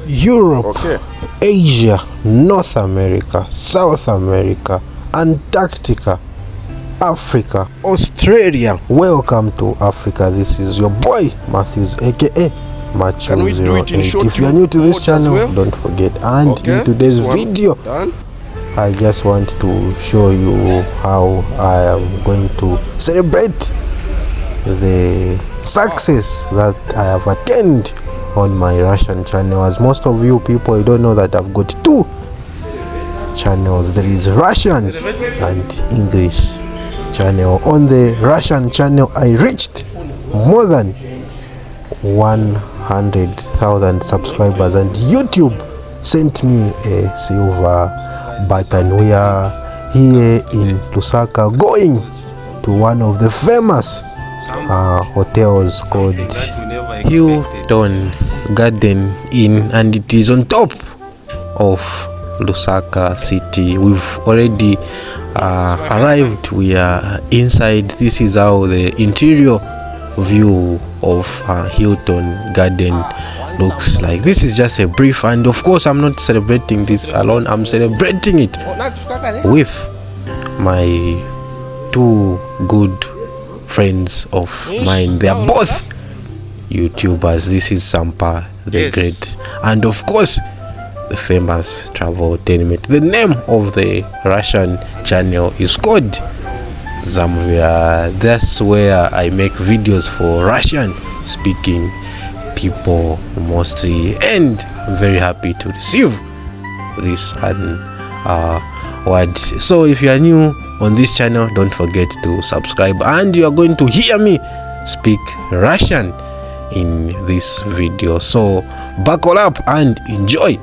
Europe, Asia, North America, South America, Antarctica, Africa, Australia. Welcome to Africa. This is your boy Mathews, aka Mathew08. If you are new to this channel, don't forget. And in today's video, I just want to show you how I am going to celebrate the success that I have attained on my Russian channel. As most of you people, you don't know that I've got two channels. There is Russian and English channel. On the Russian channel, I reached more than 100,000 subscribers, and YouTube sent me a silver button. We are here in Lusaka, going to one of the famous hotels called Hilton Garden Inn, and it is on top of Lusaka city. We've already arrived. We are inside. This is how the interior view of Hilton Garden looks like. This is just a brief, and of course I'm not celebrating this alone. I'm celebrating it with my two good friends of mine. They are both YouTubers. This is Sampa the Great, and of course the famous Traveltaiment. The name of the Russian channel is called Zambia. That's where I make videos for Russian speaking people mostly, and I'm very happy to receive this award. So if you are new on this channel, don't forget to subscribe, and you are going to hear me speak Russian in this video. So buckle up and enjoy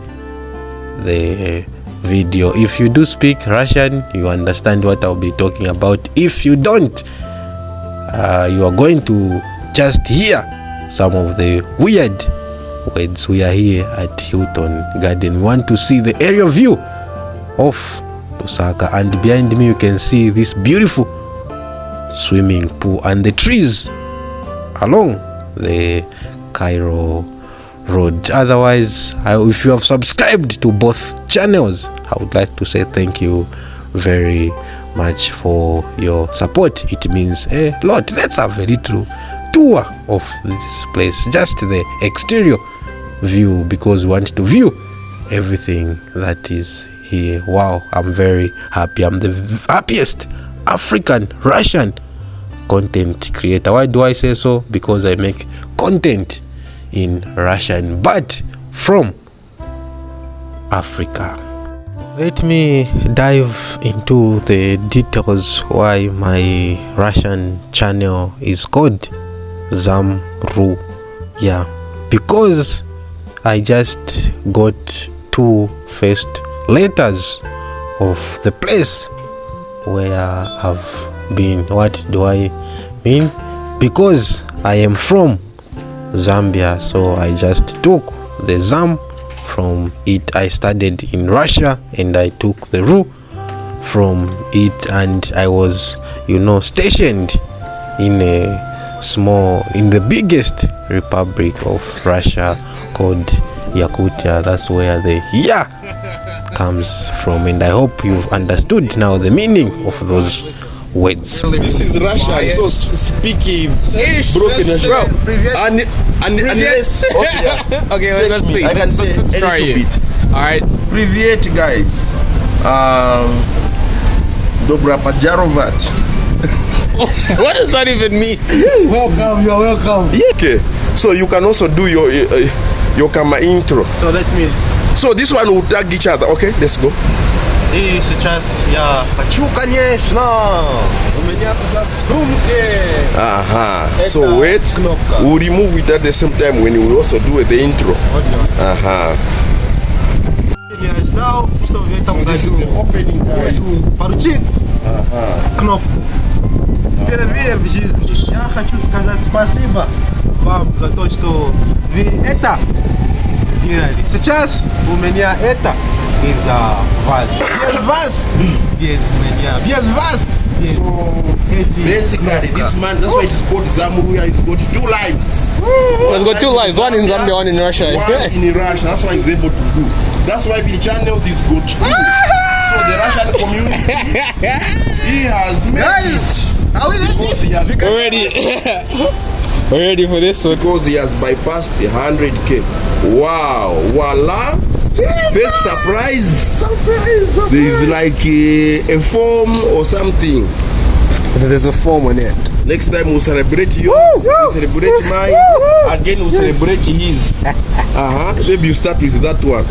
the video. If you do speak Russian, you understand what I'll be talking about. If you don't, you are going to just hear some of the weird words. We are here at Hilton Garden. We want to see the aerial view of Lusaka, and behind me you can see this beautiful swimming pool and the trees along the Cairo road. Otherwise, if you have subscribed to both channels, I would like to say thank you very much for your support. It means a lot. Let's have a little tour of this place, just the exterior view, because we want to view everything that is here. Wow, I'm very happy. I'm the happiest African Russian content creator. Why do I say so? Because I make content in Russian, but from Africa. Let me dive into the details why my Russian channel is called Zamru. Yeah, because I just got two first letters of the place where I've been. What do I mean? Because I am from Zambia, so I just took the Zam from it. I studied in Russia and I took the Ru from it, and I was, stationed in the biggest republic of Russia called Yakutia. That's where the Ya comes from, and I hope you've understood now the meaning of those words. This is Russian, so speaking broken Russian. And unless okay, let's see. Let's try it. All right. Привет, guys. Dobra Pajarovat. What does that even mean? Welcome, you're welcome. Okay. So you can also do your camera intro. So let me. So this one will tag each other. Okay, let's go. И сейчас я хочу, конечно, у меня туда в сумке. Aha. So wait, кнопка. we'll remove it at the same time when we also do the intro. Aha. Я ждал, что в этом This is году the opening, guys. поручить кнопку. Впервые в жизни я хочу сказать спасибо вам за то, что вы это сделали. Сейчас у меня это из-за вас. Без вас, без меня, без вас Yes. So basically, this man, that's why it's called Zamuruya. It's got 2 lives. So it's got 2 lives, one in Zambia, one in Russia. One in Russia. That's why he's able to do. That's why the channels is got 2. So the Russian community, he has made Guys, are we ready? We're ready. We're ready for this one. Because he has bypassed 100k. Wow, voila. First surprise. There is like a form or something. There's a form on it. Next time we'll celebrate yours, we'll celebrate mine. Again we'll celebrate his. Maybe you start with that one.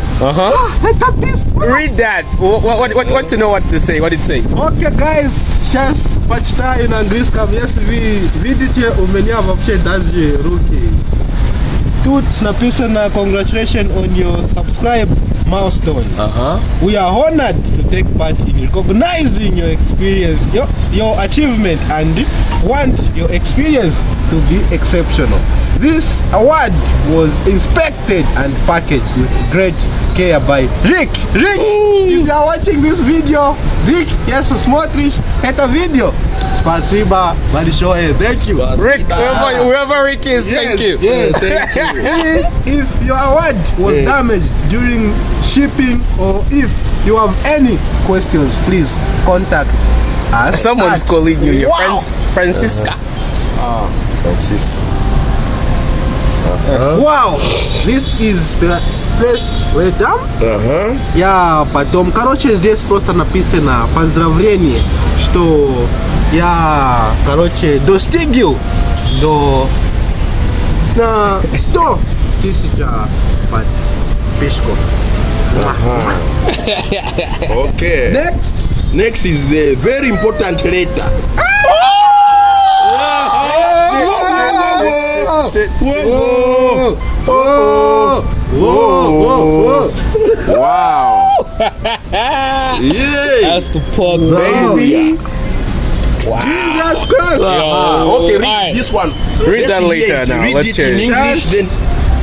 Read that. What to know what to say, what it says. Okay guys, сейчас почитаю на английском. Если вы видите, у меня вообще даже руки. Тут написано congratulations on your subscribe milestone. We are honored to take part in recognizing your experience, your achievement, and want your experience to be exceptional. This award was inspected and packaged with great care by Rick. If you are watching this video, Rick, yes, смотришь это видео. Спасибо большое. Thank you. Rick, whoever Rick is, thank you. Yes, thank you. If your award was damaged during shipping or if you have any questions, please contact us. Someone's calling you, your friends, Francisca. Francisco. Wow, this is the first letter. Я потом, короче, здесь просто написано поздравление, что я, короче, достигил до 100 тысяч подписчиков. Okay. Next is the very important letter. Wow. Yeah. That's the plug, baby. Wow. Jesus Christ. Okay, read this one. Read that later now. Read Let's it in hear it. English, then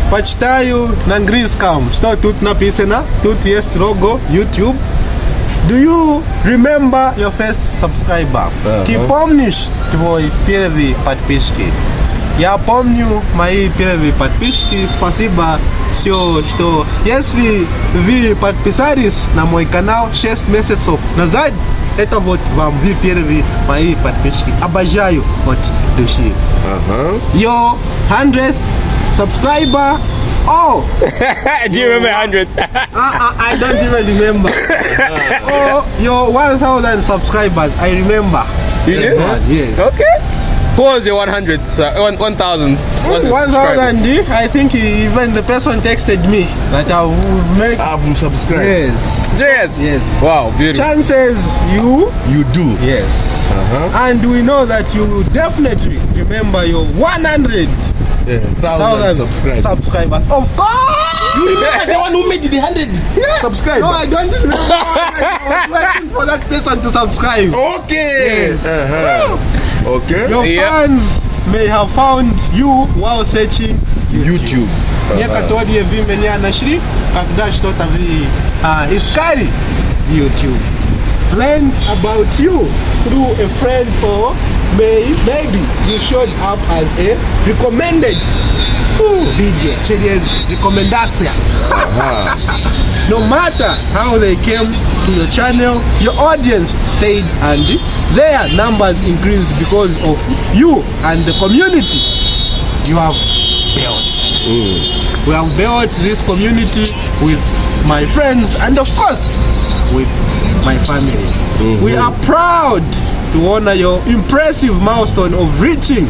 Почитаю на английском. Что тут написано? Тут есть лого YouTube. Do you remember your first subscriber? Ты помнишь твой первый подписчик? Я помню мои первые подписчики. Спасибо все, что если вы подписались на мой канал 6 месяцев назад, это вот вам вы первые мои подписчики. Обожаю от души. Your 100th subscriber. Oh, do you remember 100? I don't even remember. Oh, your 1,000 subscribers. I remember. You do? Yes. Okay. Who was your 100? 1,000? 1,000. I think even the person texted me that I will make. I've subscribed. Yes. Yes. Wow, beautiful. Chances you do. Yes. And we know that you definitely remember your 100,000 subscribers. Of course. You remember the one who made the 100 subscribers? No, I don't remember. I was waiting for that person to subscribe. Okay. Yes. Okay. Your fans may have found you while searching YouTube. Некоторые вы меня нашли, когда что-то вы искали в YouTube. Learned about you through a friend or maybe you showed up as a recommended video. Через рекомендация. No matter how they came to your channel, your audience stayed and their numbers increased because of you and the community you have built. We have built this community with my friends and of course with my family. We are proud to honor your impressive milestone of reaching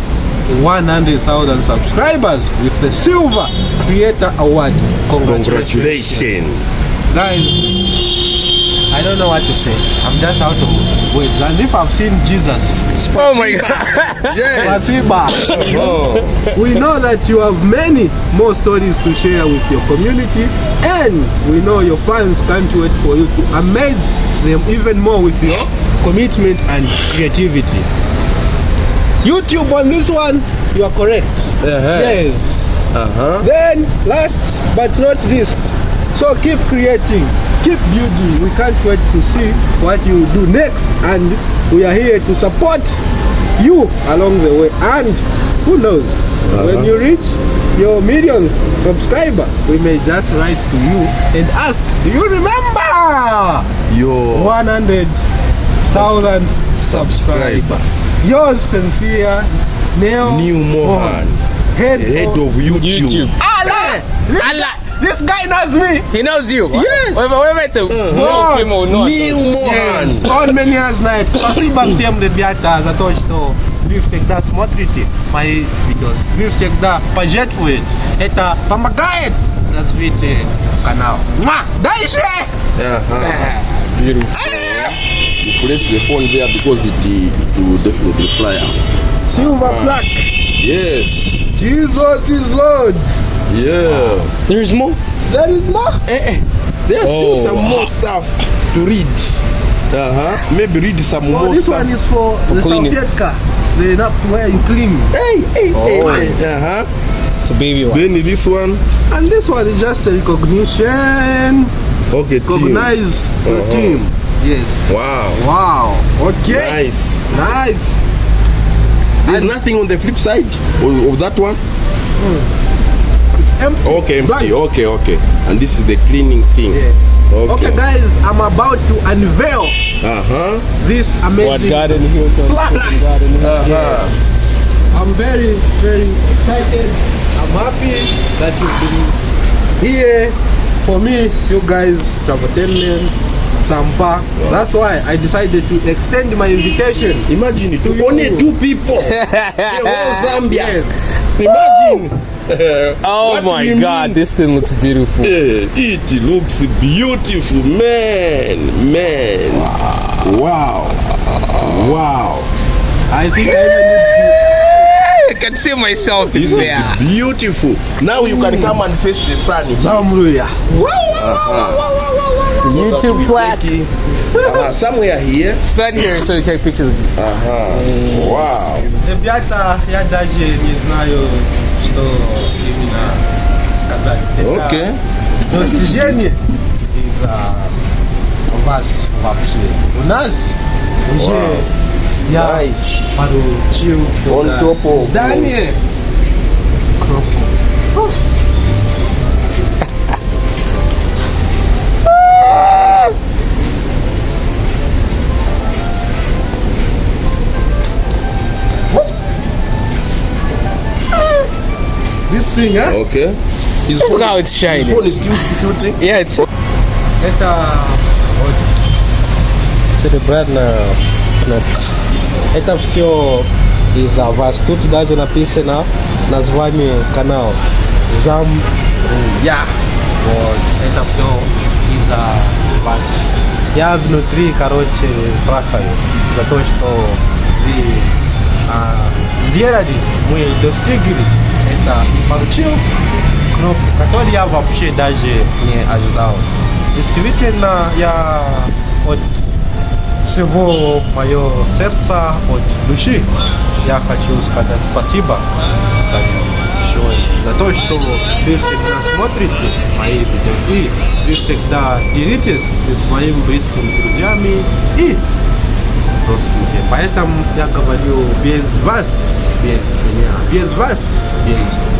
100,000 subscribers with the Silver Creator Award. Congratulations. Guys, I don't know what to say. I'm just out of words. As if I've seen Jesus. Oh my God. Yes. We know that you have many more stories to share with your community, and we know your fans can't wait for you to amaze them even more with your commitment and creativity. YouTube on this one, you are correct. Yes. Then last but not least, So keep creating, keep building. We can't wait to see what you do next, and we are here to support you along the way. And who knows, when you reach your million subscriber, we may just write to you and ask, do you remember Your 100,000 subscriber? Yours sincere, New Mohan, head of YouTube. Allah! This guy knows me. He knows you. Yes. Wewe to know him or not. New Mohan. Yes. On many years nights. Спасибо всем, ребята, за то, что вы всегда смотрите мои видео. Вы всегда пожертвуете. Это помогает развитию канала. Дальше! Beautiful. You place the phone there because it will definitely fly out. Silver plaque. Yes. Jesus is Lord. Yeah. There's more. There is more. There's still some more stuff to read. Maybe read some more This stuff. one is for the cleaning. salvietka. The not where you clean. Hey. It's a baby one. Then this one. And this one is just a recognition. Okay, team. Recognize your team. Yes. Wow. Okay. Nice. There's nothing on the flip side of that one. It's empty. Okay, empty. Blank. Okay. And this is the cleaning thing. Yes. Okay. Okay, guys, I'm about to unveil this What amazing God in Hilton? plaque. God in Hilton. Yes. I'm very, very excited. I'm happy that you've been here for me, you guys, Traveltaiment, Sampa. That's why I decided to extend my invitation. Imagine it. To you. Only 2 people. The whole Zambia. Yes. Imagine. Oh What my we God, mean. this thing looks beautiful. It looks beautiful, man. Wow. I think I even need I can see myself in This is there. beautiful. Now you can come and face the sun. to Zamruya. It's a YouTube plaque. Somewhere here. Stand here so you take pictures of you. Wow. Ребята, я даже не знаю, что именно сказать. Это Okay. достижение из-за вас вообще. У нас уже Wow. я Nice. поручил On top of- здание. Кнопку. This thing, Okay. His Look how it's his shining. phone is still shooting. Yeah, it's это вот серебряная кнопка. Это все из-за вас. Тут даже написано название канала Замруя. Вот, это все из-за вас. Я внутри, плакаю за то, что вы сделали, мы достигли это и получил кнопку, которую я вообще даже не ожидал. Действительно, я от всего моего сердца, от души, я хочу сказать спасибо большое за то, что вы всегда смотрите мои видео и вы всегда делитесь со своими близкими друзьями и родственниками. Поэтому я говорю, без вас, без меня, без вас, без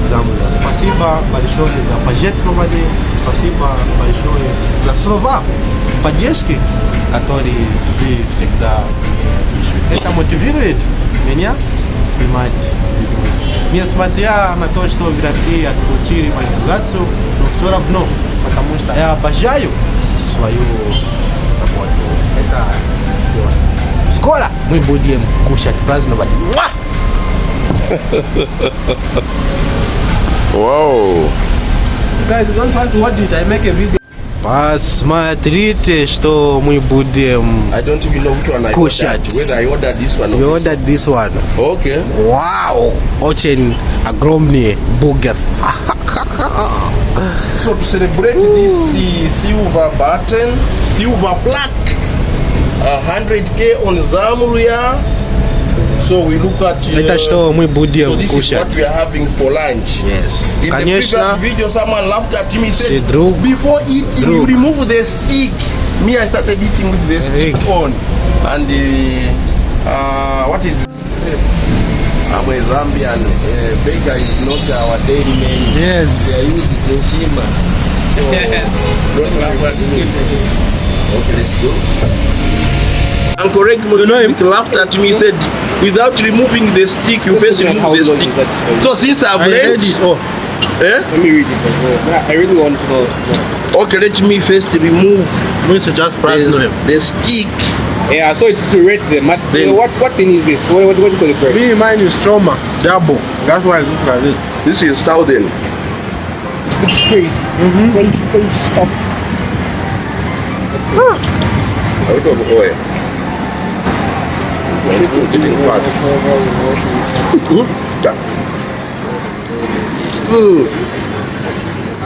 Замруя. Спасибо большое за пожертвование, спасибо большое за слова поддержки, которые вы всегда пишете. Это мотивирует меня снимать видео. Несмотря на то, что в России отключили монетизацию, но все равно, потому что я обожаю свою работу. Это все. Скоро мы будем кушать, праздновать. Wow. Guys, don't want to watch it. I make a video. Посмотрите, что мы будем. I don't even know which one I Kosher. ordered. Whether I ordered this one or We this ordered this one. one. Okay. Wow! Очень огромный бургер. So to celebrate this silver plaque, 100K on Zamruya, So we look at Leta chitoa mwibudi ya so this is kusha. what we are having for lunch. Yes. In the previous video, someone laughed at him. He said, before eating, you remove the stick. Me, I started eating with the stick on. And what is this? I'm a Zambian. Baker is not our daily name. Yes. They are used in Shima. So, don't laugh at me. Okay, let's go. Uncle Rick laughed at me. He said, without removing the stick, you first remove the stick. So since I've read it, let me read it as well. I really want to know. Okay, let me first remove the stick. Yeah, so it's to rate them. So what thing is this? What do you call it? Me, mine is trauma, double. That's why it's looking like this. This is southern. It's crazy. When you stop. A lot of oil.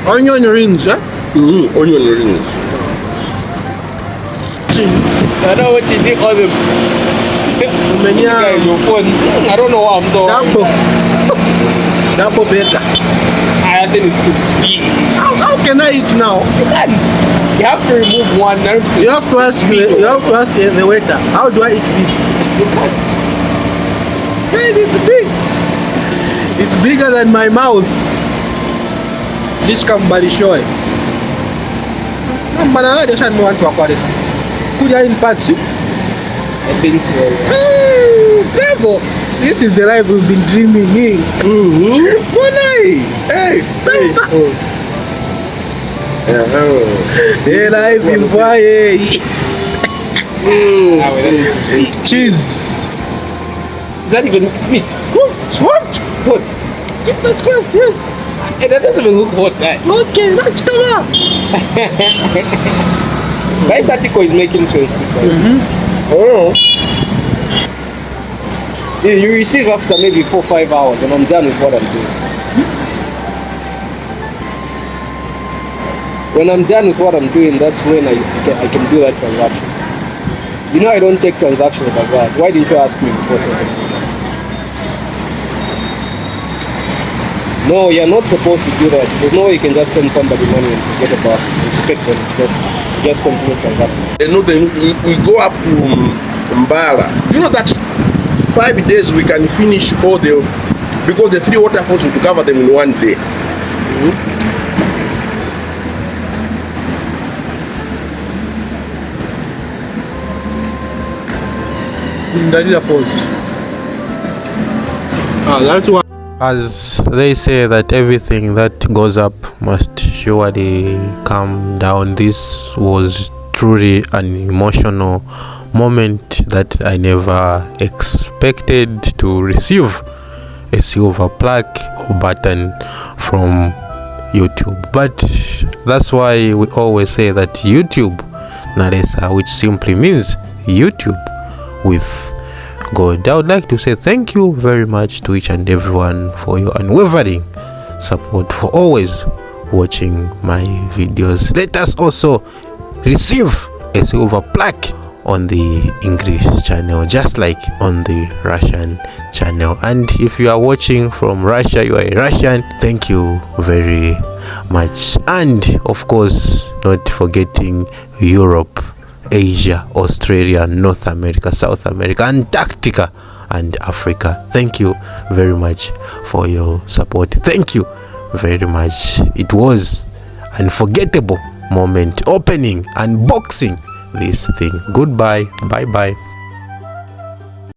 Onion rings, huh? Onion rings. I know what you think of them. Guys, your phone. I don't know what I'm doing. Double bacon. I think it's too big. How can I eat now? You can't. You have to remove one. You have to ask the waiter. How do I eat this? You can't. Hey, it's big. It's bigger than my mouth. This come by the show. Banana just had more to acquire this. Could I in Patsy? I think so. Travel. This is the life we've been dreaming in. Hey. The life in fire. Cheese. Is that even it's meat? What? What? That's good, yes. Hey, that doesn't even look hot, right? Okay, let's come up. This article is making sense. Oh. You receive after maybe 4-5 hours, and I'm done with what I'm doing. When I'm done with what I'm doing, that's when I can do that transaction. You know I don't take transactions like that. Why didn't you ask me before saying? No, you're not supposed to do that. There's no way you can just send somebody money and forget about it. Expect them to just continue transacting. You know, then we go up to Mbala. You know that 5 days we can finish all the, because the 3 waterfalls will cover them in 1 day. That's what. As they say that everything that goes up must surely come down, this was truly an emotional moment that I never expected to receive a silver plaque or button from YouTube. But that's why we always say that YouTube Naresa, which simply means YouTube with God. I would like to say thank you very much to each and everyone for your unwavering support, for always watching my videos. Let us also receive a silver plaque on the English channel, just like on the Russian channel. And if you are watching from Russia, you are a Russian, thank you very much. And of course, not forgetting Europe, Asia, Australia, North America, South America, Antarctica and Africa. Thank you very much for your support. Thank you very much. It was an unforgettable moment opening, unboxing this thing. Goodbye, bye bye.